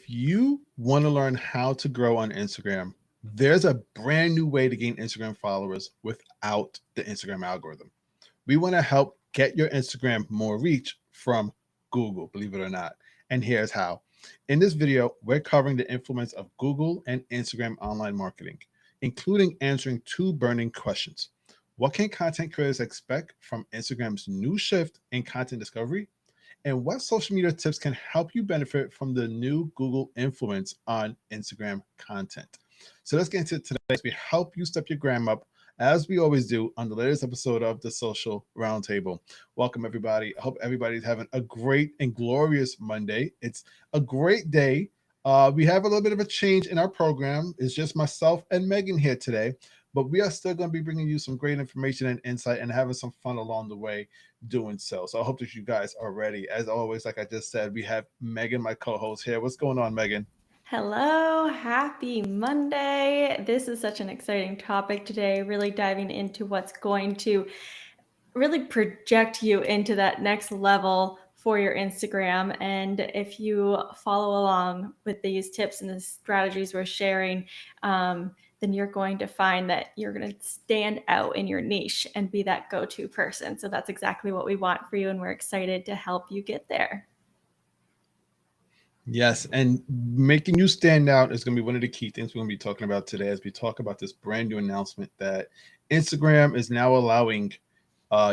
If you want to learn how to grow on Instagram, there's a brand new way to gain Instagram followers without the Instagram algorithm. We want to help get your Instagram more reach from Google, believe it or not. And here's how. In this video, we're covering the influence of Google and Instagram online marketing, including answering two burning questions. What can content creators expect from Instagram's new shift in content discovery? And what social media tips can help you benefit from the new Google influence on Instagram content? So let's get into it today as we help you step your gram up, as we always do on the latest episode of the Social Roundtable. Welcome, everybody. I hope everybody's having a great and glorious Monday. It's a great day. We have a little bit of a change in our program. It's just myself and Megan here today, but we are still going to be bringing you some great information and insight and having some fun along the way doing so. So I hope that you guys are ready. As always, like I just said, we have Megan, my co-host here. What's going on, Megan? Hello, happy Monday. This is such an exciting topic today, really diving into what's going to really project you into that next level for your Instagram. And if you follow along with these tips and the strategies we're sharing, then you're going to find that you're going to stand out in your niche and be that go-to person. So that's exactly what we want for you, and we're excited to help you get there. Yes, and making you stand out is going to be one of the key things we're going to be talking about today as we talk about this brand new announcement that Instagram is now allowing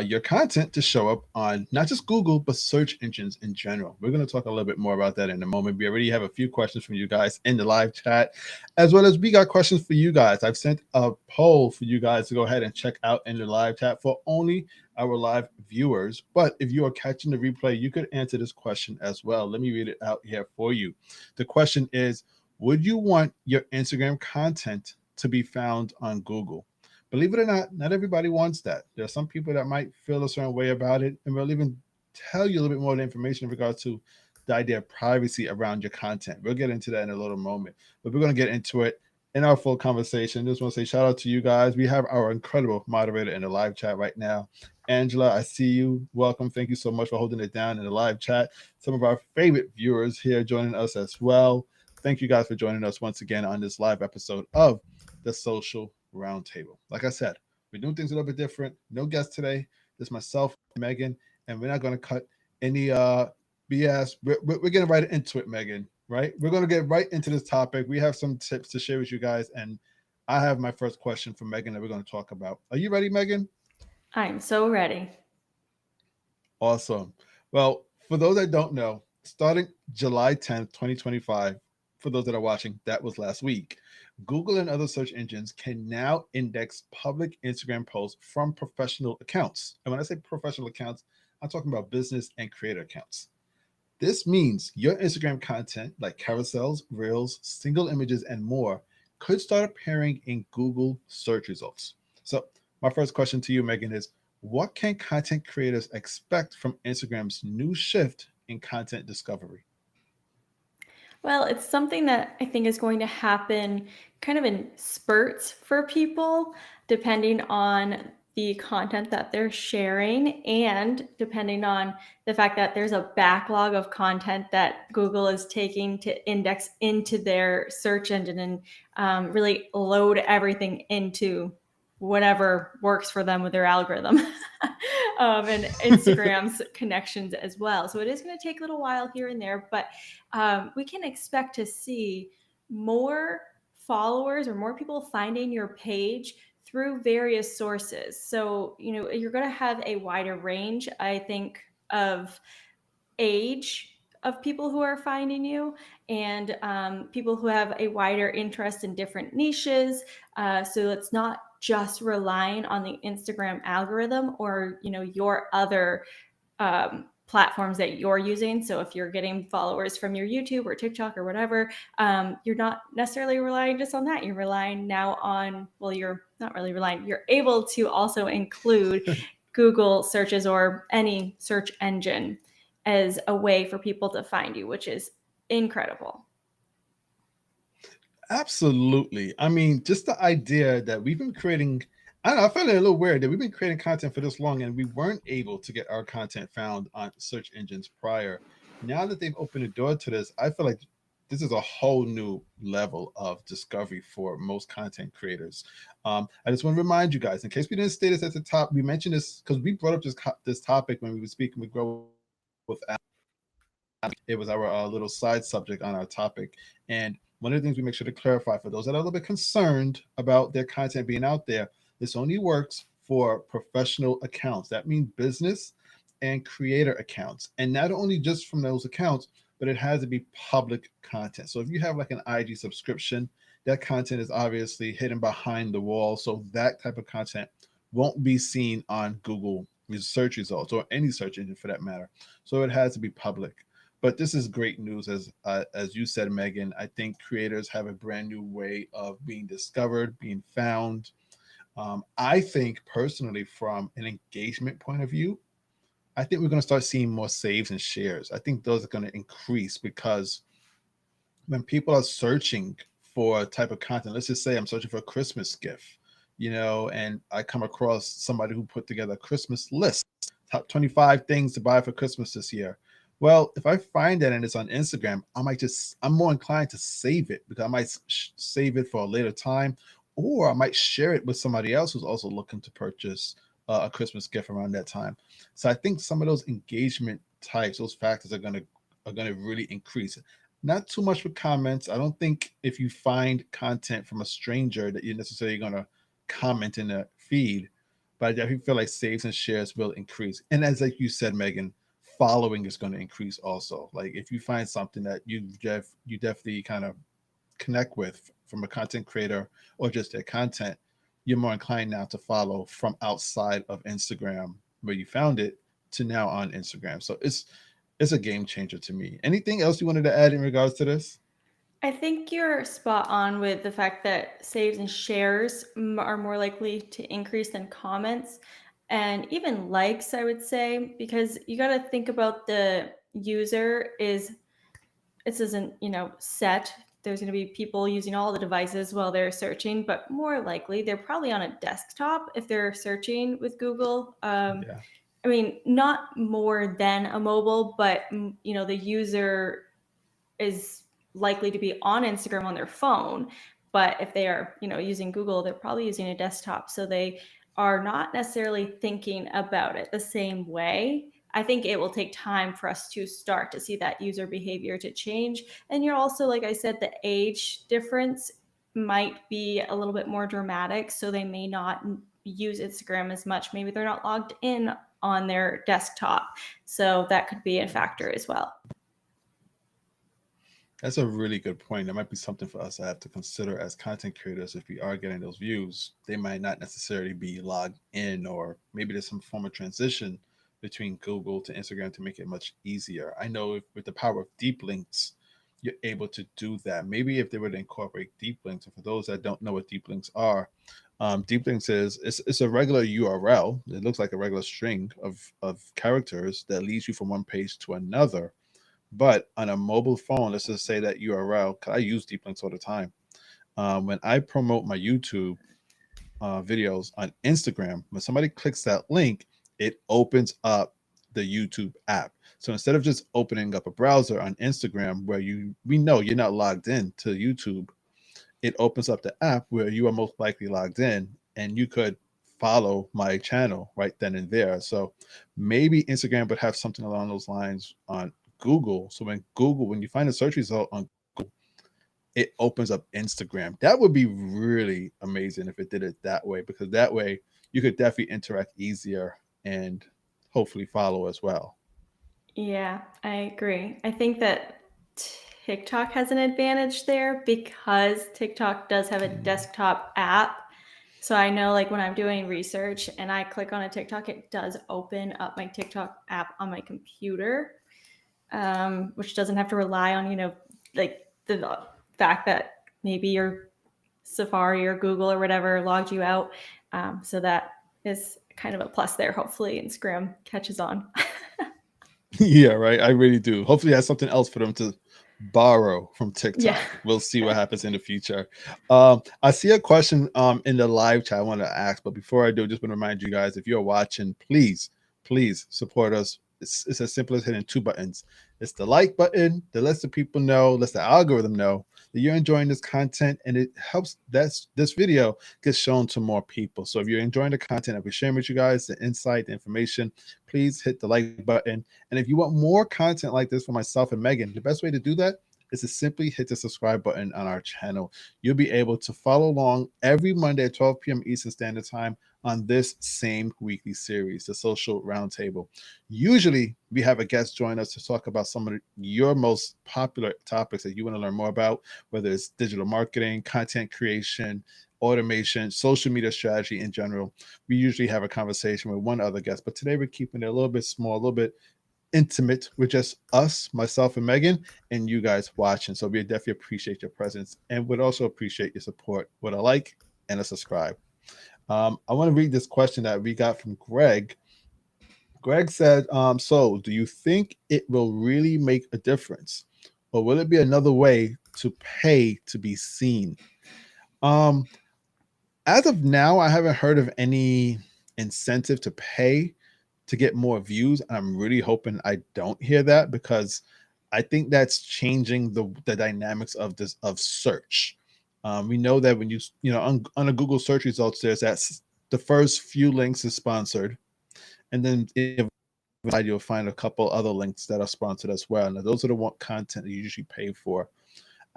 your content to show up on not just Google, but search engines in general. We're going to talk a little bit more about that in a moment. We already have a few questions from you guys in the live chat, as well as we got questions for you guys. I've sent a poll for you guys to go ahead and check out in the live chat for only our live viewers. But if you are catching the replay, you could answer this question as well. Let me read it out here for you. The question is, would you want your Instagram content to be found on Google? Believe it or not everybody wants that. There are some people that might feel a certain way about it, and we'll even tell you a little bit more of the information in regards to the idea of privacy around your content. We'll get into that in a little moment, but we're going to get into it in our full conversation. Just want to say shout out to you guys. We have our incredible moderator in the live chat right now. Angela, I see you. Welcome. Thank you so much for holding it down in the live chat. Some of our favorite viewers here joining us as well. Thank you guys for joining us once again on this live episode of the Social Roundtable. Like I said, we're doing things a little bit different. No guests today. Just myself, Megan, and we're not going to cut any BS. We're getting right into it, Megan. Right? We're going to get right into this topic. We have some tips to share with you guys, and I have my first question for Megan that we're going to talk about. Are you ready, Megan? I'm so ready. Awesome. Well, for those that don't know, starting July 10th, 2025, for those that are watching, that was last week. Google and other search engines can now index public Instagram posts from professional accounts. And when I say professional accounts, I'm talking about business and creator accounts. This means your Instagram content, like carousels, reels, single images, and more, could start appearing in Google search results. So, my first question to you, Megan, is what can content creators expect from Instagram's new shift in content discovery? Well, it's something that I think is going to happen kind of in spurts for people, depending on the content that they're sharing and depending on the fact that there's a backlog of content that Google is taking to index into their search engine and really load everything into whatever works for them with their algorithm. And Instagram's connections as well. So it is going to take a little while here and there, but we can expect to see more followers or more people finding your page through various sources. So, you're going to have a wider range, I think, of age of people who are finding you, and people who have a wider interest in different niches. So it's not just relying on the Instagram algorithm or your other platforms that you're using. So if you're getting followers from your YouTube or TikTok or whatever, you're not necessarily relying just on that. You're relying now on, well, you're not really relying. You're able to also include Google searches or any search engine as a way for people to find you, which is incredible. Absolutely. I mean, just the idea that we've been creating, I don't know, I find it a little weird that we've been creating content for this long and we weren't able to get our content found on search engines prior. Now that they've opened the door to this, I feel like this is a whole new level of discovery for most content creators. I just want to remind you guys, in case we didn't state this at the top, we mentioned this because we brought up this topic when we were speaking with Grow with it was our little side subject on our topic. And one of the things we make sure to clarify for those that are a little bit concerned about their content being out there, this only works for professional accounts. That means business and creator accounts. And not only just from those accounts, but it has to be public content. So if you have like an IG subscription, that content is obviously hidden behind the wall. So that type of content won't be seen on Google search results or any search engine for that matter. So it has to be public. But this is great news, as you said, Meagen. I think creators have a brand new way of being discovered, being found. I think personally, from an engagement point of view, I think we're going to start seeing more saves and shares. I think those are going to increase because when people are searching for a type of content, let's just say I'm searching for a Christmas gift, and I come across somebody who put together a Christmas list, top 25 things to buy for Christmas this year. Well, if I find that and it's on Instagram, I'm more inclined to save it because I might save it for a later time, or I might share it with somebody else who's also looking to purchase a Christmas gift around that time. So I think some of those engagement types, those factors are gonna really increase. Not too much with comments. I don't think if you find content from a stranger that you're necessarily gonna comment in the feed, but I definitely feel like saves and shares will increase. And as like you said, Meagen, following is going to increase also. Like if you find something that you definitely kind of connect with from a content creator or just their content, you're more inclined now to follow from outside of Instagram where you found it to now on Instagram. So it's a game changer to me. Anything else you wanted to add in regards to this? I think you're spot on with the fact that saves and shares are more likely to increase than comments and even likes, I would say, because you got to think about the user is this isn't, set. There's going to be people using all the devices while they're searching, but more likely they're probably on a desktop if they're searching with Google. Yeah. I mean, not more than a mobile, but the user is likely to be on Instagram on their phone. But if they are, using Google, they're probably using a desktop. So they are not necessarily thinking about it the same way. I think it will take time for us to start to see that user behavior to change. And you're also, like I said, the age difference might be a little bit more dramatic. So they may not use Instagram as much. Maybe they're not logged in on their desktop. So that could be a factor as well. That's a really good point. That might be something for us to have to consider as content creators. If we are getting those views, they might not necessarily be logged in, or maybe there's some form of transition between Google to Instagram to make it much easier. I know with the power of deep links, you're able to do that. Maybe if they were to incorporate deep links, and for those that don't know what deep links are, deep links is it's a regular URL. It looks like a regular string of characters that leads you from one page to another, but on a mobile phone, let's just say that URL, 'cause I use deep links all the time. When I promote my YouTube videos on Instagram, when somebody clicks that link, it opens up the YouTube app. So instead of just opening up a browser on Instagram where we know you're not logged in to YouTube, it opens up the app where you are most likely logged in, and you could follow my channel right then and there. So maybe Instagram would have something along those lines on Google. So when you find a search result on Google, it opens up Instagram. That would be really amazing if it did it that way, because that way you could definitely interact easier and hopefully follow as well. Yeah, I agree. I think that TikTok has an advantage there because TikTok does have a Mhm. desktop app. So I know, like, when I'm doing research and I click on a TikTok, it does open up my TikTok app on my computer, which doesn't have to rely on, like the fact that maybe your Safari or Google or whatever logged you out. So that is kind of a plus there. Hopefully Instagram catches on. Yeah, right. I really do. Hopefully, that's something else for them to borrow from Yeah. TikTok. We'll see what happens in the future. I see a question in the live chat I want to ask, but before I do, just want to remind you guys, if you're watching, please support us it's as simple as hitting two buttons. It's the like button that lets the people know, lets the algorithm know that you're enjoying this content, and it helps that this video gets shown to more people. So if you're enjoying the content that we're sharing with you guys, the insight, the information, please hit the like button. And if you want more content like this from myself and Megan, the best way to do that is to simply hit the subscribe button on our channel. You'll be able to follow along every Monday at 12 p.m. Eastern Standard Time on this same weekly series, the Social Roundtable. Usually, we have a guest join us to talk about some of your most popular topics that you want to learn more about, whether it's digital marketing, content creation, automation, social media strategy in general. We usually have a conversation with one other guest, but today we're keeping it a little bit small, a little bit intimate with just us, myself and Megan, and you guys watching. So we definitely appreciate your presence and would also appreciate your support with a like and a subscribe. I want to read this question that we got from Greg. Greg said, so do you think it will really make a difference? Or will it be another way to pay to be seen? Um, as of now, I haven't heard of any incentive to pay to get more views. I'm really hoping I don't hear that because I think that's changing the dynamics of this of search. We know that when on a Google search results, there's the first few links is sponsored, and then you'll find a couple other links that are sponsored as well. And those are the one content that you usually pay for.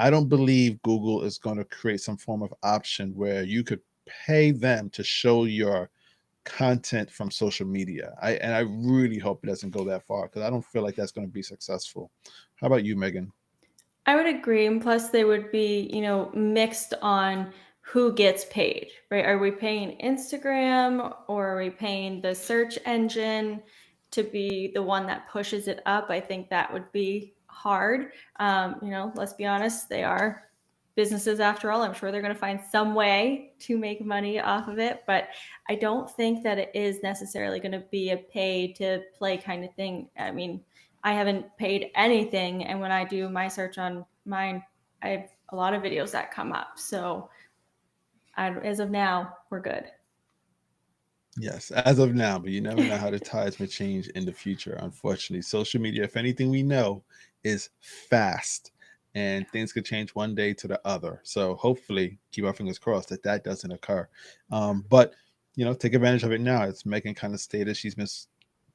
I don't believe Google is going to create some form of option where you could pay them to show your content from social media. I really hope it doesn't go that far because I don't feel like that's going to be successful. How about you, Megan? I would agree. And plus, they would be, mixed on who gets paid, right? Are we paying Instagram or are we paying the search engine to be the one that pushes it up? I think that would be hard. Let's be honest, they are businesses after all. I'm sure they're going to find some way to make money off of it, but I don't think that it is necessarily going to be a pay to play kind of thing. I mean, I haven't paid anything, and when I do my search on mine, I have a lot of videos that come up. So as of now, we're good. Yes, as of now, but you never know how the tides may change in the future. Unfortunately, social media, if anything we know, is fast and things could change one day to the other. So hopefully, keep our fingers crossed that that doesn't occur. But take advantage of it now. It's Megan kind of stated she's been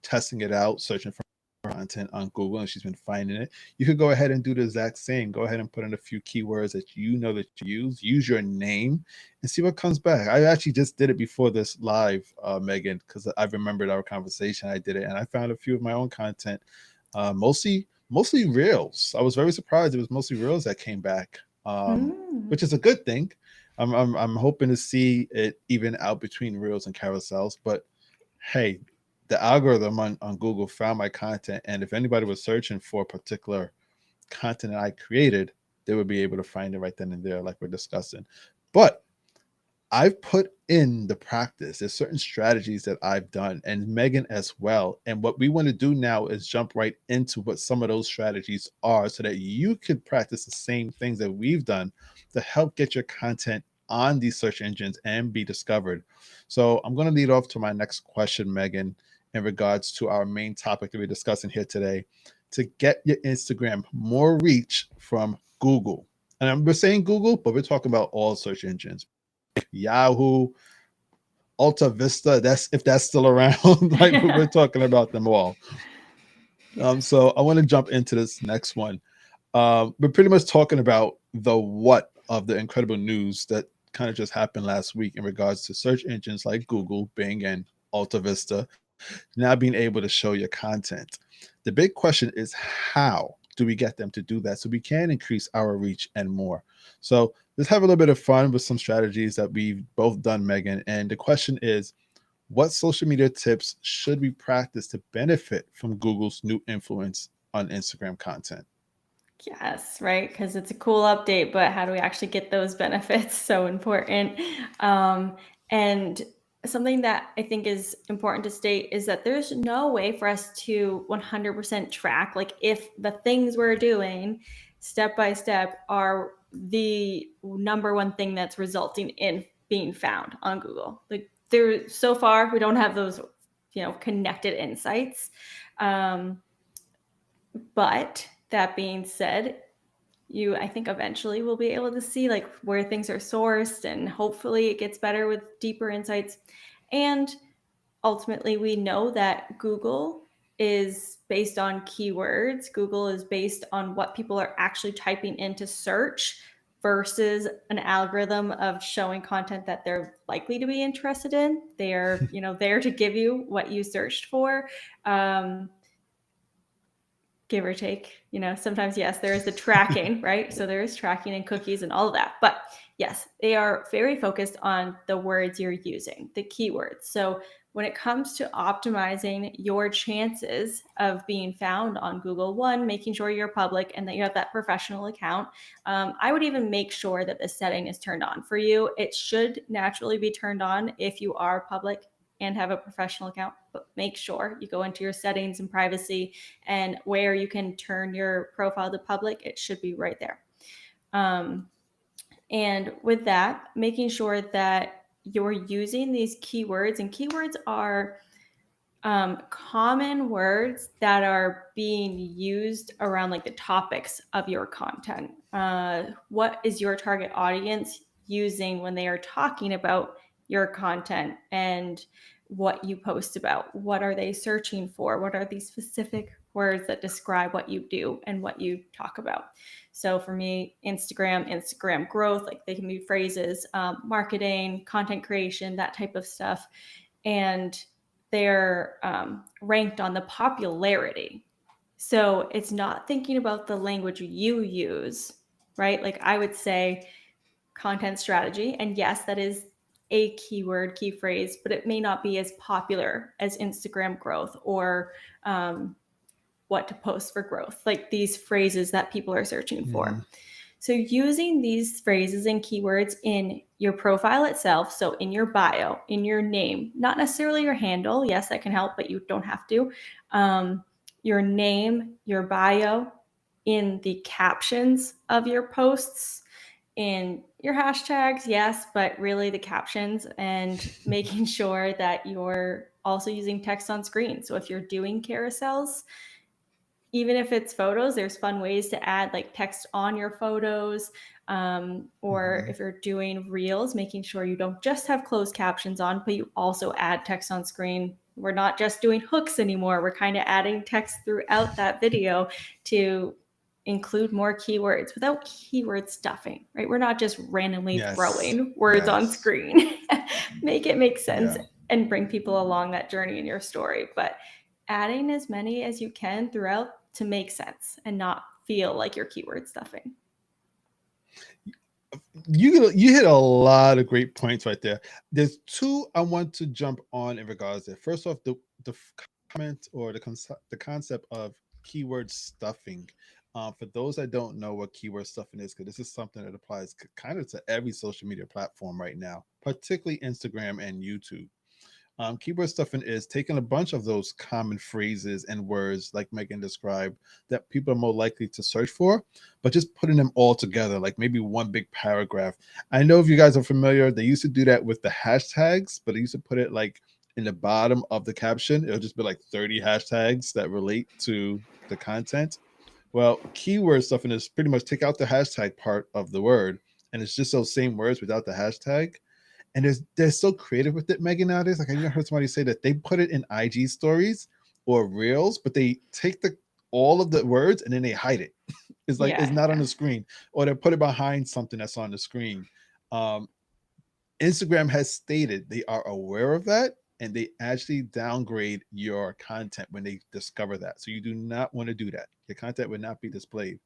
testing it out, searching for content on Google, and she's been finding it. You could go ahead and do the exact same. Go ahead and put in a few keywords that you know that you use. Use your name and see what comes back. I actually just did it before this live, Megan, because I remembered our conversation. I did it, and I found a few of my own content, mostly reels. I was very surprised. It was mostly reels that came back, Mm. which is a good thing. I'm hoping to see it even out between reels and carousels, but hey, the algorithm on Google found my content, and if anybody was searching for a particular content that I created, they would be able to find it right then and there, like we're discussing. But I've put in the practice. There's certain strategies that I've done, and Megan as well. And what we want to do now is jump right into what some of those strategies are so that you could practice the same things that we've done to help get your content on these search engines and be discovered. So I'm going to lead off to my next question, Megan, in regards to our main topic that we're discussing here today to get your Instagram more reach from Google. And we're saying Google, but we're talking about all search engines. Yahoo, Alta Vista, that's if that's still around. Like we're talking about them all. So I want to jump into this next one. We're pretty much talking about the what of the incredible news that kind of just happened last week in regards to search engines like Google, Bing, and Alta Vista now being able to show your content. The big question is how do we get them to do that so we can increase our reach and more? So let's have a little bit of fun with some strategies that we've both done, Megan. And the question is, what social media tips should we practice to benefit from Google's new influence on Instagram content? Yes, right. Because it's a cool update, but how do we actually get those benefits? So important. And something that I think is important to state is that there's no way for us to 100% track, like if the things we're doing step by step are the number one thing that's resulting in being found on Google. Like there, so far, we don't have those connected insights. But that being said, I think eventually will be able to see like where things are sourced, and hopefully it gets better with deeper insights. And ultimately, we know that Google is based on keywords. Google is based on what people are actually typing into search versus an algorithm of showing content that they're likely to be interested in. They are, there to give you what you searched for. Give or take, sometimes, yes, there is the tracking, right? So there is tracking and cookies and all of that. But yes, they are very focused on the words you're using, the keywords. So when it comes to optimizing your chances of being found on Google, one, making sure you're public and that you have that professional account. I would even make sure that the setting is turned on for you. It should naturally be turned on if you are public and have a professional account, but make sure you go into your settings and privacy, and where you can turn your profile to public, it should be right there. And with that, making sure that you're using these keywords, and keywords are common words that are being used around like the topics of your content. What is your target audience using when they are talking about your content and what you post about? What are they searching for? What are these specific words that describe what you do and what you talk about? So for me, Instagram growth, like they can be phrases, marketing, content creation, that type of stuff. And they're ranked on the popularity. So it's not thinking about the language you use, right? Like I would say content strategy. And yes, that is a keyword, key phrase, but it may not be as popular as Instagram growth or what to post for growth, like these phrases that people are searching for. So using these phrases and keywords in your profile itself, so in your bio, in your name, not necessarily your handle. Yes, that can help, but you don't have to. Your name, your bio, in the captions of your posts, in your hashtags, yes, but really the captions, and making sure that you're also using text on screen. So if you're doing carousels, even if it's photos, there's fun ways to add like text on your photos. Or if you're doing reels, making sure you don't just have closed captions on, but you also add text on screen. We're not just doing hooks anymore. We're kind of adding text throughout that video to include more keywords without keyword stuffing, right? We're not just randomly throwing words on screen. Make it make sense and bring people along that journey in your story. But adding as many as you can throughout to make sense and not feel like you're keyword stuffing. You hit a lot of great points right there. There's two I want to jump on in regards to. First off, the comment or the concept of keyword stuffing. For those that don't know what keyword stuffing is, because this is something that applies kind of to every social media platform right now, particularly Instagram and YouTube. Keyword stuffing is taking a bunch of those common phrases and words, like Meagen described, that people are more likely to search for, but just putting them all together, like maybe one big paragraph. I know if you guys are familiar, they used to do that with the hashtags, but they used to put it like in the bottom of the caption. It'll just be like 30 hashtags that relate to the content. Well, keyword stuffing is pretty much take out the hashtag part of the word, and it's just those same words without the hashtag. And they're so creative with it, Meagen, nowadays. Like I even heard somebody say that they put it in IG stories or reels, but they take all of the words and then they hide it. It's like it's not on the screen, or they put it behind something that's on the screen. Um, Instagram has stated they are aware of that, and they actually downgrade your content when they discover that. So you do not want to do that. Your content would not be displayed.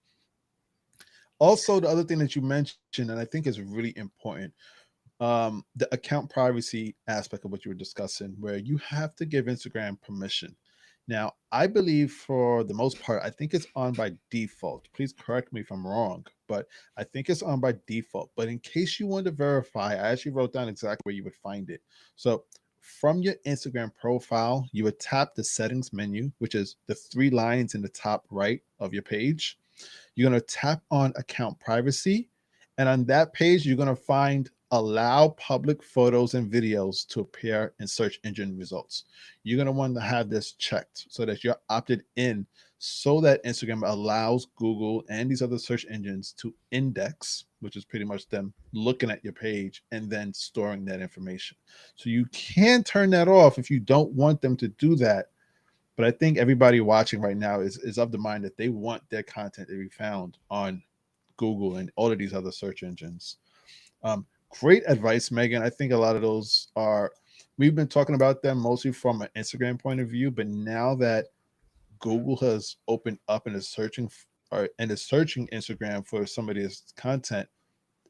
Also, the other thing that you mentioned, and I think is really important, the account privacy aspect of what you were discussing, where you have to give Instagram permission. Now, I believe for the most part, I think it's on by default. Please correct me if I'm wrong, but I think it's on by default. But in case you want to verify, I actually wrote down exactly where you would find it. So from your Instagram profile, you would tap the settings menu, which is the three lines in the top right of your page. You're going to tap on account privacy. And on that page, you're going to find allow public photos and videos to appear in search engine results. You're going to want to have this checked so that you're opted in, so that Instagram allows Google and these other search engines to index, which is pretty much them looking at your page and then storing that information. So you can turn that off if you don't want them to do that. But I think everybody watching right now is of the mind that they want their content to be found on Google and all of these other search engines. Um, Great advice, Meagen. I think a lot of those are, we've been talking about them mostly from an Instagram point of view, but now that Google has opened up and is searching Instagram for some of this content,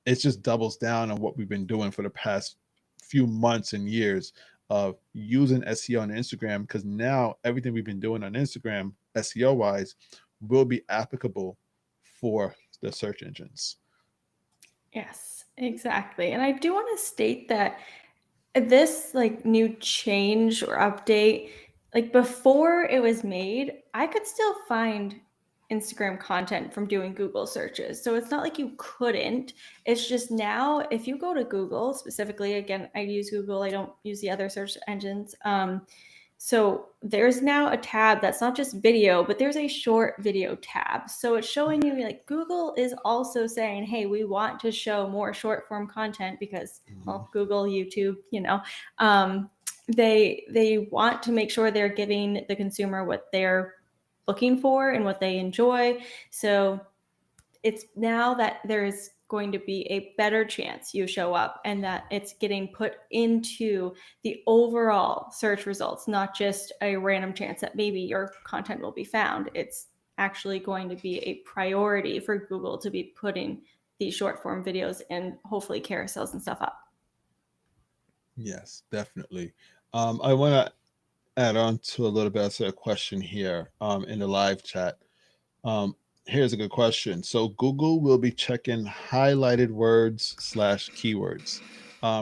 it just doubles down on what we've been doing for the past few months and years of using SEO on Instagram, because now everything we've been doing on Instagram, SEO wise, will be applicable for the search engines. Yes, exactly. And I do want to state that this like new change or update, like before it was made, I could still find Instagram content from doing Google searches. So it's not like you couldn't. It's just now if you go to Google specifically, again, I use Google, I don't use the other search engines. So there's now a tab that's not just video, but there's a short video tab. So it's showing you like Google is also saying, hey, we want to show more short form content because, Mhm. well, Google, YouTube, um, they want to make sure they're giving the consumer what they're looking for and what they enjoy. So it's now that there's going to be a better chance you show up and that it's getting put into the overall search results, not just a random chance that maybe your content will be found. It's actually going to be a priority for Google to be putting these short form videos and hopefully carousels and stuff up. Yes, definitely. I want to add on to a little bit. I said a question here in the live chat. Um, Here's a good question. So Google will be checking highlighted words slash keywords.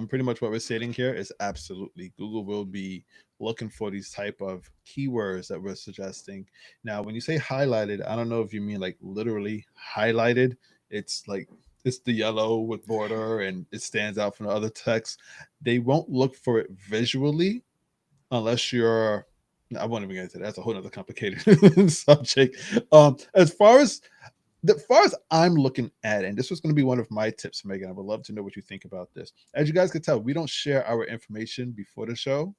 Pretty much what we're stating here is absolutely Google will be looking for these type of keywords that we're suggesting. Now, when you say highlighted, I don't know if you mean like literally highlighted. It's like it's the yellow with border and it stands out from the other text. They won't look for it visually unless you're, I won't even get into that. That's a whole other complicated subject. As far as I'm looking at it, and this was going to be one of my tips, Meagen. I would love to know what you think about this. As you guys can tell, we don't share our information before the show.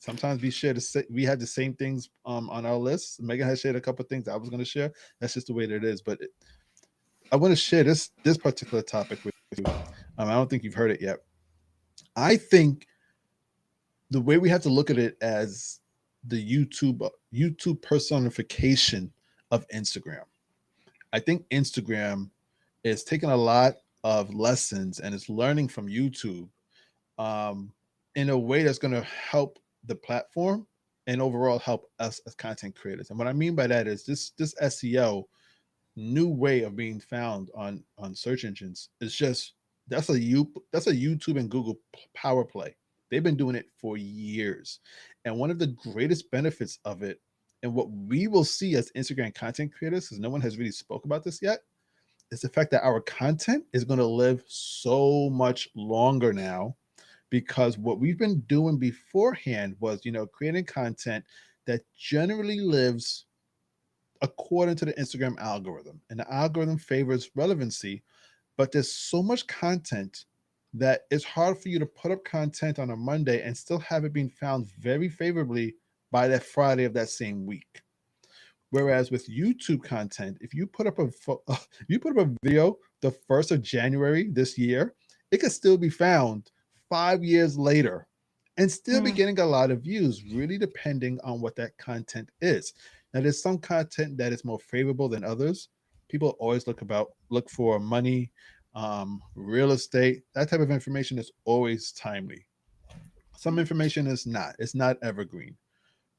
Sometimes we had the same things on our list. Meagen has shared a couple of things I was going to share. That's just the way that it is. But I want to share this particular topic with you. I don't think you've heard it yet. I think the way we have to look at it as the YouTube personification of Instagram. I think Instagram is taking a lot of lessons and is learning from YouTube um, in a way that's going to help the platform and overall help us as content creators. And what I mean by that is this SEO new way of being found on search engines is just that's a YouTube and Google power play. They've been doing it for years, and one of the greatest benefits of it, and what we will see as Instagram content creators, because no one has really spoke about this yet, is the fact that our content is going to live so much longer now, because what we've been doing beforehand was creating content that generally lives according to the Instagram algorithm. And the algorithm favors relevancy, but there's so much content that it's hard for you to put up content on a Monday and still have it being found very favorably by that Friday of that same week. Whereas with YouTube content, if you put up if you put up a video the 1st of January this year, it could still be found 5 years later and still be Mm. getting a lot of views, really depending on what that content is. Now, there's some content that is more favorable than others. People always look for money, real estate, that type of information is always timely. Some information is not. It's not evergreen.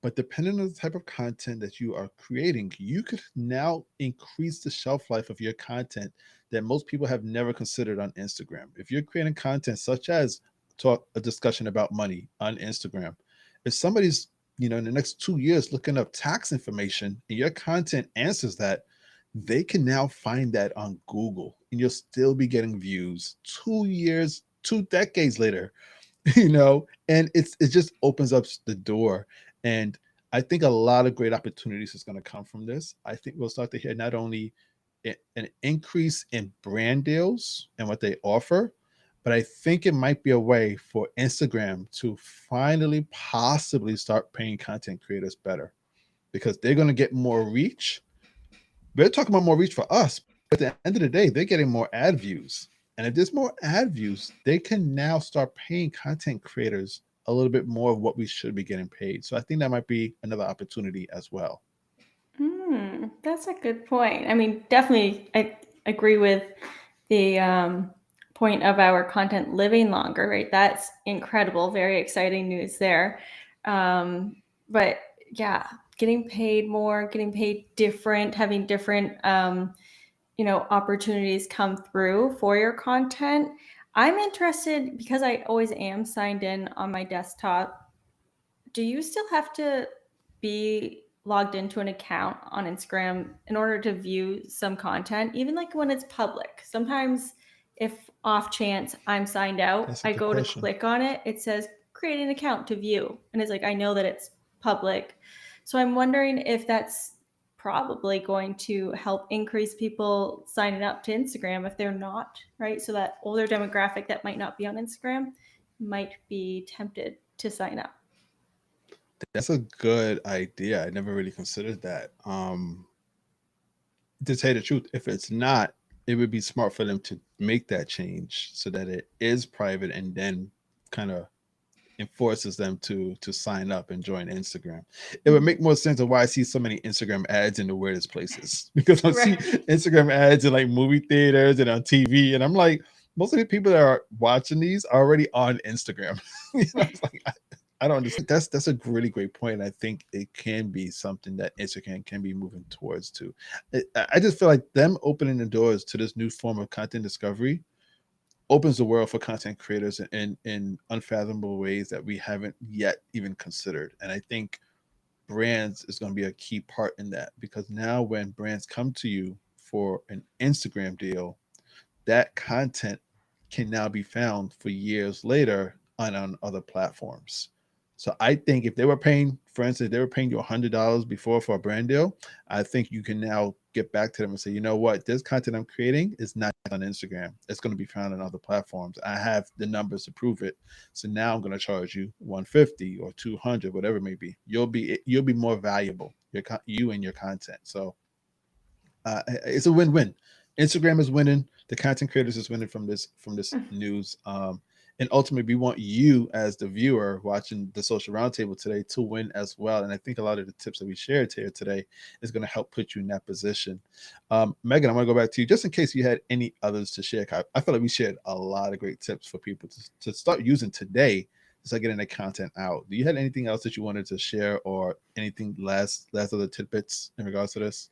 But depending on the type of content that you are creating, you could now increase the shelf life of your content that most people have never considered on Instagram. If you're creating content such as talk a discussion about money on Instagram, if somebody's in the next 2 years looking up tax information and your content answers that, they can now find that on Google and you'll still be getting views 2 years 2 decades later, and it just opens up the door. And I think a lot of great opportunities is going to come from this. I think we'll start to hear not only an increase in brand deals and what they offer, but I think it might be a way for Instagram to finally possibly start paying content creators better, because they're going to get more reach. We're talking about more reach for us, but at the end of the day, they're getting more ad views. And if there's more ad views, they can now start paying content creators a little bit more of what we should be getting paid. So I think that might be another opportunity as well. That's a good point. I mean, definitely, I agree with the point of our content living longer, right? That's incredible. Very exciting news there. But yeah, getting paid more, getting paid different, having different, opportunities come through for your content. I'm interested because I always am signed in on my desktop. Do you still have to be logged into an account on Instagram in order to view some content, even like when it's public? Sometimes, if off chance I'm signed out, That's a I good go to question. click on it, it says create an account to view. And it's like, I know that it's public. So I'm wondering if that's probably going to help increase people signing up to Instagram if they're not, right? So that older demographic that might not be on Instagram might be tempted to sign up. That's a good idea. I never really considered that. To tell you the truth, if it's not, it would be smart for them to make that change so that it is private, and then kind of enforces them to sign up and join Instagram. It would Mm. make more sense of why I see so many Instagram ads in the weirdest places, because I see Right. Instagram ads in like movie theaters and on TV, and I'm like, most of the people that are watching these are already on Instagram. It's like I don't understand. That's a really great point. I think it can be something that Instagram can be moving towards too. I just feel like them opening the doors to this new form of content discovery opens the world for content creators in unfathomable ways that we haven't yet even considered. And I think brands is going to be a key part in that, because now when brands come to you for an Instagram deal, that content can now be found for years later on other platforms. So I think if they were paying, for instance, they were paying you $100 before for a brand deal, I think you can now get back to them and say, you know what, this content I'm creating is not on Instagram. It's going to be found on other platforms. I have the numbers to prove it. So now I'm going to charge you 150 or 200, whatever it may be. You'll be more valuable. You and your content. So it's a win-win. Instagram is winning. The content creators is winning from this news. And ultimately, we want you as the viewer watching the social roundtable today to win as well. And I think a lot of the tips that we shared here today is going to help put you in that position. Meagen, I'm going to go back to you just in case you had any others to share. I feel like we shared a lot of great tips for people to start using today to start getting their content out. Do you have anything else that you wanted to share, or anything last other tidbits in regards to this?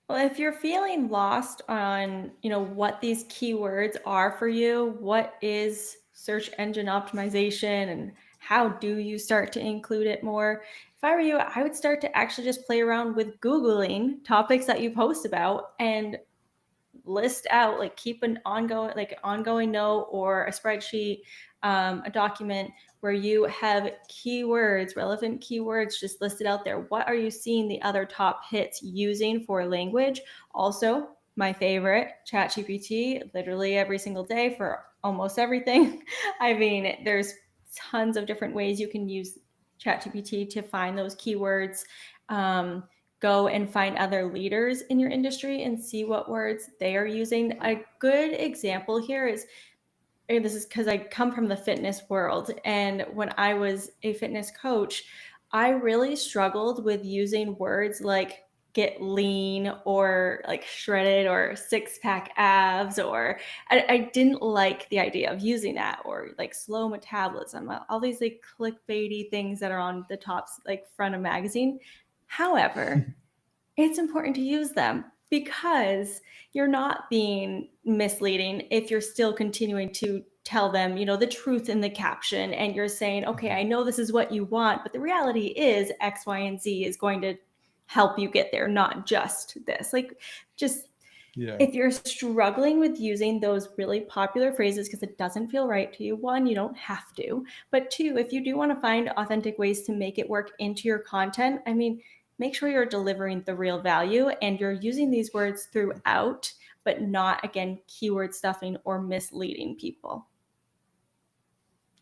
Well, if you're feeling lost on, what these keywords are for you, what is search engine optimization and how do you start to include it more? If I were you, I would start to actually just play around with Googling topics that you post about and list out, like keep an ongoing note or a spreadsheet, a document where you have keywords, relevant keywords just listed out there. What are you seeing the other top hits using for language? Also, my favorite, ChatGPT, literally every single day for almost everything. I mean, there's tons of different ways you can use ChatGPT to find those keywords. um, Go and find other leaders in your industry and see what words they are using. A good example here is, and this is because I come from the fitness world. And when I was a fitness coach, I really struggled with using words like get lean or like shredded or six pack abs, or I didn't like the idea of using that, or like slow metabolism, all these like clickbaity things that are on the tops, like front of magazine. However, it's important to use them because you're not being misleading if you're still continuing to tell them, the truth in the caption, and you're saying, okay, I know this is what you want, but the reality is X, Y, and Z is going to help you get there, not just this. Like, just Yeah. If you're struggling with using those really popular phrases because it doesn't feel right to you, one, you don't have to. But two, if you do want to find authentic ways to make it work into your content, I mean, make sure you're delivering the real value and you're using these words throughout, but not, again, keyword stuffing or misleading people.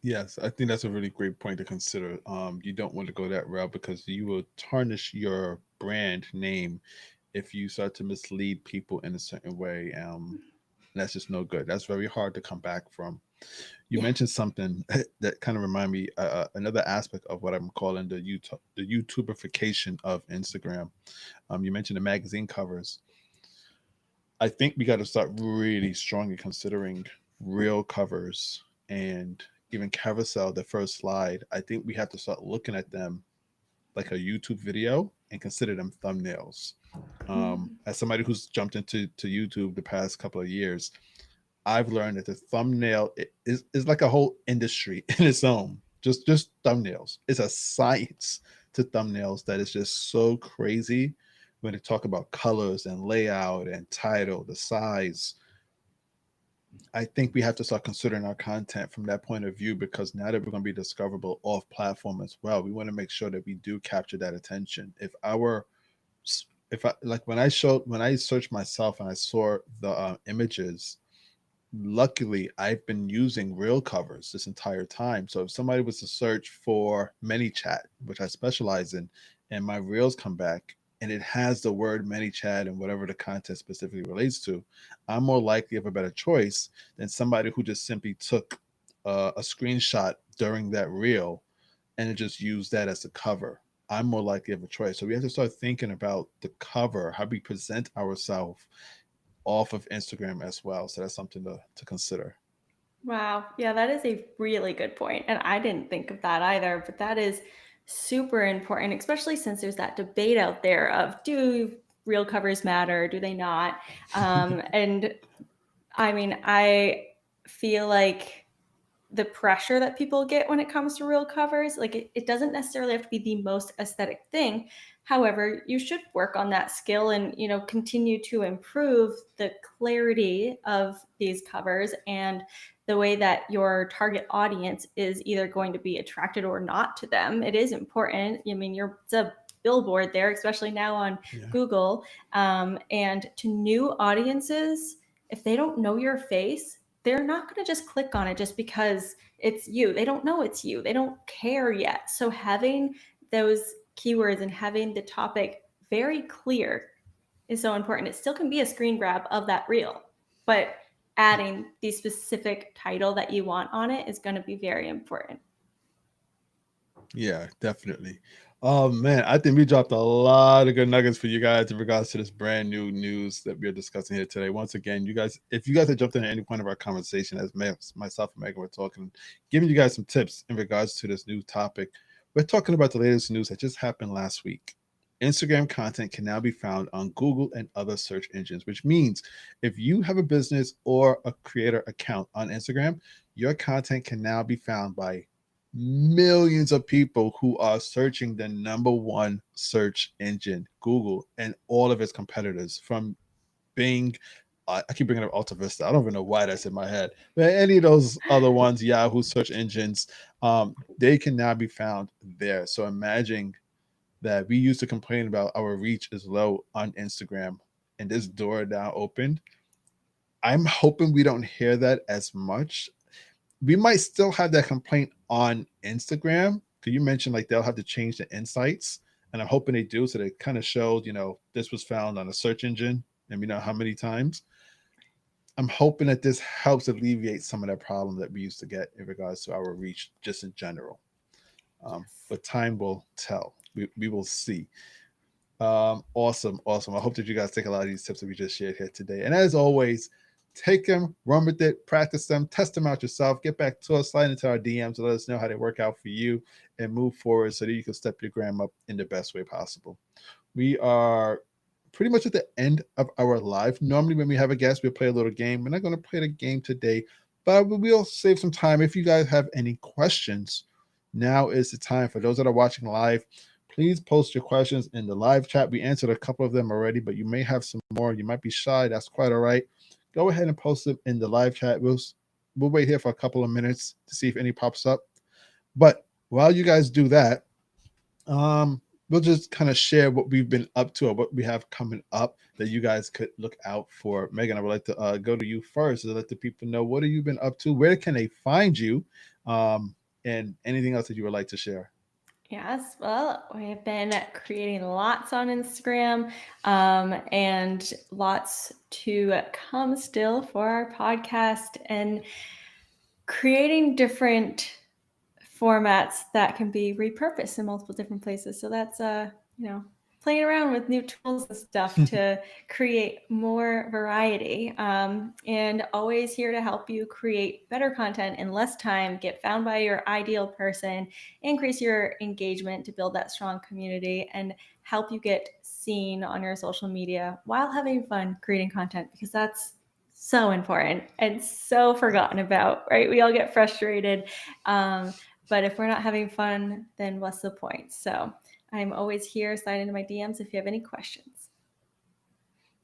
Yes, I think that's a really great point to consider. You don't want to go that route because you will tarnish your brand name if you start to mislead people in a certain way. That's just no good. That's very hard to come back from. You Yeah. mentioned something that kind of remind me another aspect of what I'm calling the YouTuberification of Instagram. You mentioned the magazine covers. I think we got to start really strongly considering real covers and even carousel, the first slide. I think we have to start looking at them like a YouTube video and consider them thumbnails. As somebody who's jumped into YouTube the past couple of years, I've learned that the thumbnail is like a whole industry in its own. Just thumbnails. It's a science to thumbnails that is just so crazy when they talk about colors and layout and title, the size. I think we have to start considering our content from that point of view because now that we're going to be discoverable off platform as well, we want to make sure that we do capture that attention. If I like when I searched myself and I saw the images, luckily I've been using real covers this entire time. So if somebody was to search for ManyChat, which I specialize in, and my reels come back and it has the word ManyChat and whatever the content specifically relates to, I'm more likely of a better choice than somebody who just simply took a screenshot during that reel and it just used that as the cover. I'm more likely of a choice. So we have to start thinking about the cover, how we present ourselves off of Instagram as well. So that's something to consider. Wow. Yeah, that is a really good point. And I didn't think of that either, but that is super important, especially since there's that debate out there of do real covers matter? Do they not? And I mean, I feel like the pressure that people get when it comes to real covers, like it doesn't necessarily have to be the most aesthetic thing. However, you should work on that skill and, continue to improve the clarity of these covers and the way that your target audience is either going to be attracted or not to them. It is important. I mean, it's a billboard there, especially now on Yeah. Google. And to new audiences, if they don't know your face, they're not going to just click on it just because it's you. They don't know it's you. They don't care yet. So having those keywords and having the topic very clear is so important. It still can be a screen grab of that reel, but adding the specific title that you want on it is going to be very important. Yeah, definitely. Oh man, I think we dropped a lot of good nuggets for you guys in regards to this brand new news that we're discussing here today. Once again, you guys, if you guys have jumped in at any point of our conversation, as myself and Megan were talking, giving you guys some tips in regards to this new topic, we're talking about the latest news that just happened last week. Instagram content can now be found on Google and other search engines, which means if you have a business or a creator account on Instagram, your content can now be found by millions of people who are searching the number one search engine, Google, and all of its competitors from Bing. I keep bringing up Alta Vista. I don't even know why that's in my head. But any of those other ones, Yahoo search engines, they can now be found there. So imagine that we used to complain about our reach is low on Instagram and this door now opened. I'm hoping we don't hear that as much. We might still have that complaint on Instagram. Because you mentioned like they'll have to change the insights, and I'm hoping they do. So they kind of showed, this was found on a search engine, and we know how many times. I'm hoping that this helps alleviate some of that problem that we used to get in regards to our reach, just in general. Yes. But time will tell. We will see. Awesome, awesome. I hope that you guys take a lot of these tips that we just shared here today. And as always, take them, run with it, practice them, test them out yourself. Get back to us, slide into our DMs, to let us know how they work out for you, and move forward so that you can step your gram up in the best way possible. We are pretty much at the end of our live. Normally, when we have a guest, we'll play a little game. We're not going to play the game today, but we'll save some time. If you guys have any questions, now is the time. For those that are watching live, Please post your questions in the live chat. We answered a couple of them already, but you may have some more. You might be shy. That's quite all right. Go ahead and post them in the live chat. We'll wait here for a couple of minutes to see if any pops up. But while you guys do that, we'll just kind of share what we've been up to or what we have coming up that you guys could look out for. Meagen, I would like to go to you first to let the people know what have you been up to, where can they find you, and anything else that you would like to share. Yes, well, we have been creating lots on Instagram, and lots to come still for our podcast, and creating different formats that can be repurposed in multiple different places. So that's playing around with new tools and stuff to create more variety, and always here to help you create better content in less time, get found by your ideal person, increase your engagement to build that strong community, and help you get seen on your social media while having fun creating content, because that's so important and so forgotten about, right? We all get frustrated, but if we're not having fun, then what's the point? So I'm always here. Slide into my DMs if you have any questions.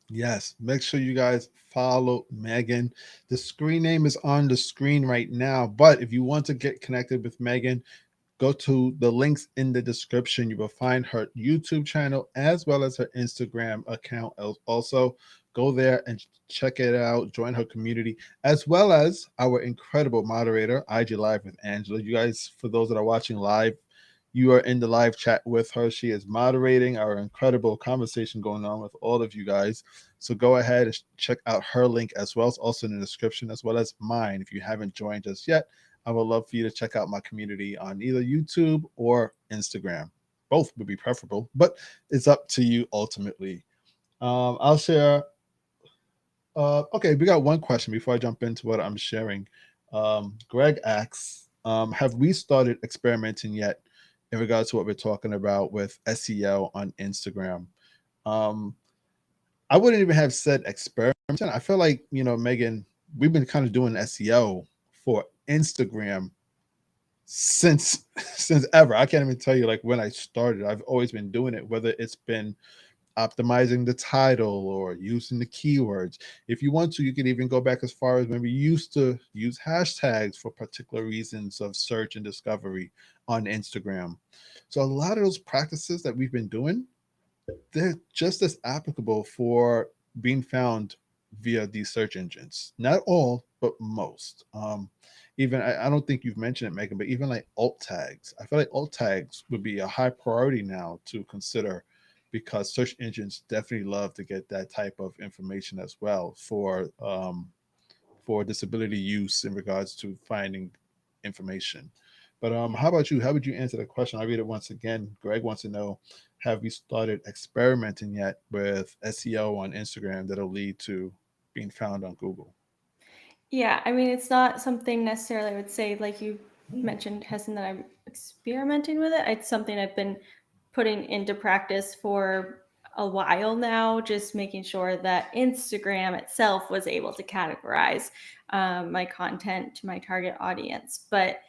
Yes, make sure you guys follow Meagen. The screen name is on the screen right now, but if you want to get connected with Meagen, go to the links in the description. You will find her YouTube channel as well as her Instagram account. Also, go there and check it out. Join her community as well as our incredible moderator, IG Live with Angela. You guys, for those that are watching live, you are in the live chat with her. She is moderating our incredible conversation going on with all of you guys. So go ahead and check out her link as well. It's also in the description, as well as mine. If you haven't joined us yet, I would love for you to check out my community on either YouTube or Instagram. Both would be preferable, but it's up to you ultimately. I'll share. Okay, we got one question before I jump into what I'm sharing. Greg asks, have we started experimenting yet in regards to what we're talking about with SEO on Instagram? Um, I wouldn't even have said experimenting. I feel like, Meagen, we've been kind of doing SEO for Instagram since since ever. I can't even tell you like when I started. I've always been doing it, whether it's been optimizing the title or using the keywords. If you want to, you can even go back as far as when we used to use hashtags for particular reasons of search and discovery on Instagram. So a lot of those practices that we've been doing, they're just as applicable for being found via these search engines. Not all, but most. Even I don't think you've mentioned it, Meagen, but even like alt tags. I feel like alt tags would be a high priority now to consider because search engines definitely love to get that type of information as well for disability use in regards to finding information. But how about you? How would you answer the question? I'll read it once again. Greg wants to know, have we started experimenting yet with SEO on Instagram that'll lead to being found on Google? Yeah, I mean, it's not something necessarily I would say, like you mentioned, Heston, that I'm experimenting with it. It's something I've been putting into practice for a while now, just making sure that Instagram itself was able to categorize my content to my target audience. But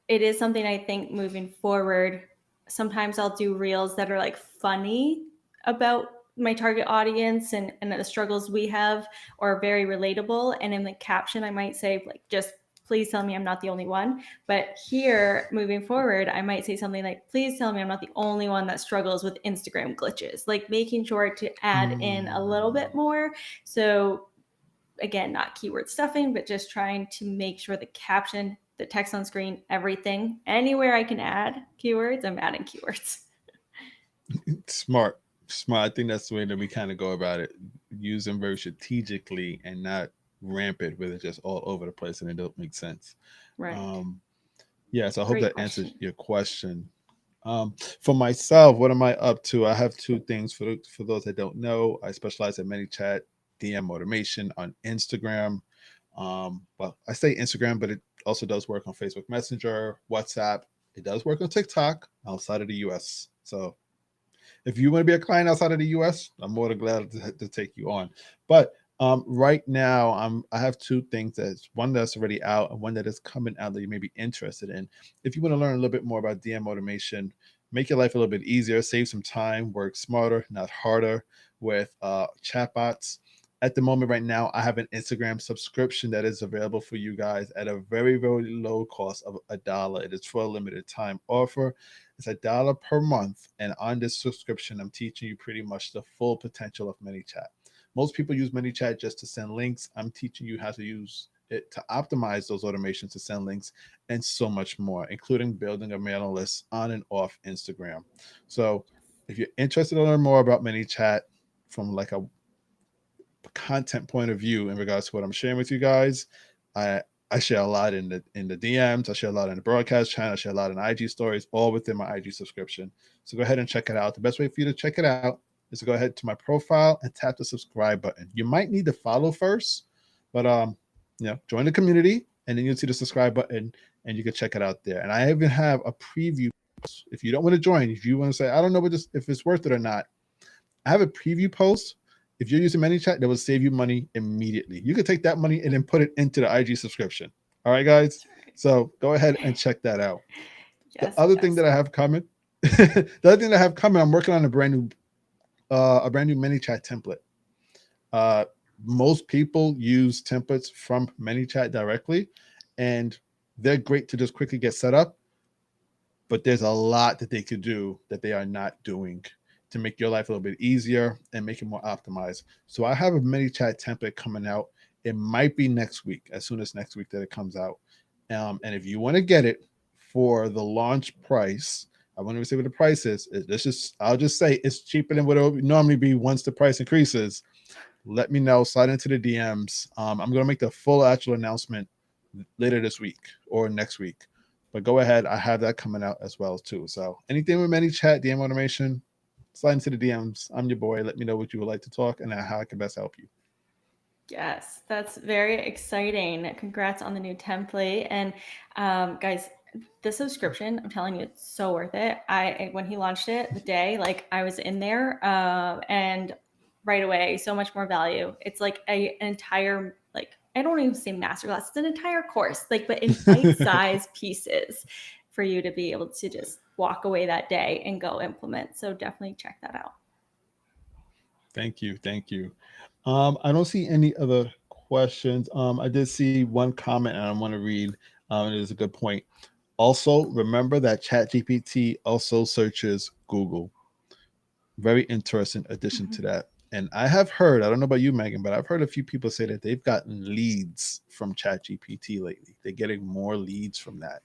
it is something I think moving forward, sometimes I'll do reels that are like funny about my target audience and the struggles we have, or very relatable. And in the caption, I might say, like, just please tell me I'm not the only one. But here, moving forward, I might say something like, please tell me I'm not the only one that struggles with Instagram glitches, like making sure to add in a little bit more. So again, not keyword stuffing, but just trying to make sure the caption, the text on screen, everything, anywhere I can add keywords, I'm adding keywords. Smart. Smart. I think that's the way that we kind of go about it. Use them very strategically and not rampant with it just all over the place and it don't make sense. Right. Um, yeah, so I hope Great that answers question. your question. For myself, what am I up to? I have two things for those that don't know. I specialize in ManyChat DM automation on Instagram. Well, I say Instagram, but it also does work on Facebook Messenger, WhatsApp. It does work on TikTok outside of the US. So if you want to be a client outside of the US, I'm more than glad to take you on. But right now, I have two things. That's one that's already out and one that is coming out that you may be interested in. If you want to learn a little bit more about DM automation, make your life a little bit easier, save some time, work smarter, not harder with chatbots. At the moment, right now, I have an Instagram subscription that is available for you guys at a very, very low cost of $1. It is for a limited time offer. It's $1 per month. And on this subscription, I'm teaching you pretty much the full potential of ManyChat. Most people use ManyChat just to send links. I'm teaching you how to use it to optimize those automations to send links and so much more, including building a mailing list on and off Instagram. So if you're interested to learn more about ManyChat from like a content point of view in regards to what I'm sharing with you guys, I I share a lot in the DMs. I share a lot in the broadcast channel. I share a lot in IG stories, all within my IG subscription. So go ahead and check it out. The best way for you to check it out is to go ahead to my profile and tap the subscribe button. You might need to follow first, but join the community, and then you'll see the subscribe button, and you can check it out there. And I even have a preview. If you don't want to join, if you want to say I don't know if it's worth it or not, I have a preview post. If you're using ManyChat, that will save you money immediately. You can take that money and then put it into the IG subscription. All right, guys. So go ahead and check that out. The Yes, other thing yes. that I have coming, the other thing that I have coming, I'm working on a brand new ManyChat template. Uh, Most people use templates from ManyChat directly, and they're great to just quickly get set up. But there's a lot that they could do that they are not doing to make your life a little bit easier and make it more optimized. So I have a ManyChat template coming out. It might be next week, as soon as next week that it comes out. And if you want to get it for the launch price, I want to say what the price is. I'll just say it's cheaper than what it would normally be once the price increases. Let me know. Slide into the DMs. I'm going to make the full actual announcement later this week or next week. But go ahead. I have that coming out as well too. So anything with ManyChat, DM automation, slide into the DMs. I'm your boy. Let me know what you would like to talk and how I can best help you. Yes, that's very exciting. Congrats on the new template. And guys, the subscription, I'm telling you, it's so worth it. When he launched it, the day, like I was in there, and right away, so much more value. It's like an entire, like, I don't even say masterclass, it's an entire course, like, but in bite-sized pieces for you to be able to just walk away that day and go implement. So definitely check that out. Thank you. Thank you. I don't see any other questions. I did see one comment and I want to read. It is a good point. Also, remember that ChatGPT also searches Google. Very interesting addition to Mhm. that. And I have heard, I don't know about you, Megan, but I've heard a few people say that they've gotten leads from ChatGPT lately. They're getting more leads from that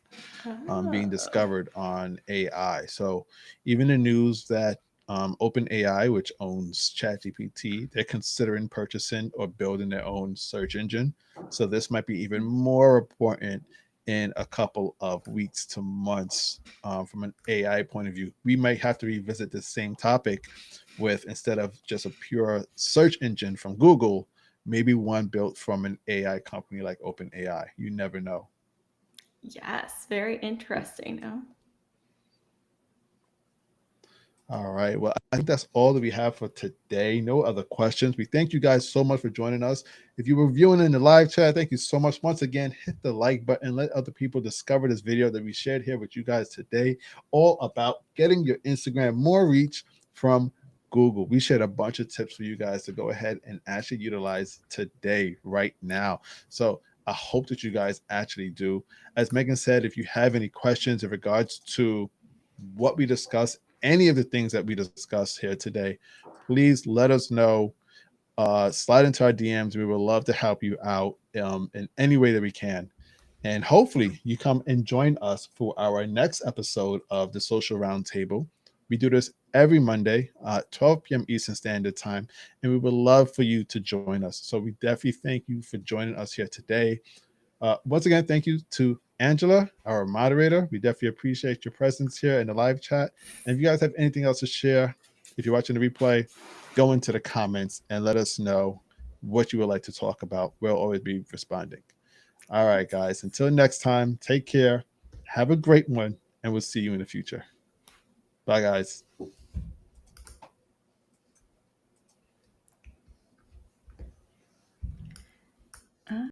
being Oh. discovered on AI. So even the news that OpenAI, which owns ChatGPT, they're considering purchasing or building their own search engine. So this might be even more important in a couple of weeks to months from an AI point of view. We might have to revisit the same topic with, instead of just a pure search engine from Google, maybe one built from an AI company like OpenAI. You never know. Yes, very interesting. Oh. All right. Well, I think that's all that we have for today. No other questions. We thank you guys so much for joining us. If you were viewing in the live chat, thank you so much. Once again, hit the like button. Let other people discover this video that we shared here with you guys today, all about getting your Instagram more reach from Google. We shared a bunch of tips for you guys to go ahead and actually utilize today, right now. So I hope that you guys actually do. As Megan said, if you have any questions in regards to what we discussed, any of the things that we discussed here today, please let us know. Slide into our DMs. We would love to help you out in any way that we can. And hopefully, you come and join us for our next episode of the Social Roundtable. We do this every Monday, 12 p.m. Eastern Standard Time, and we would love for you to join us. So we definitely thank you for joining us here today. Once again, thank you to Angela, our moderator. We definitely appreciate your presence here in the live chat. And if you guys have anything else to share, if you're watching the replay, go into the comments and let us know what you would like to talk about. We'll always be responding. All right, guys. Until next time, take care. Have a great one, and we'll see you in the future. Bye, guys.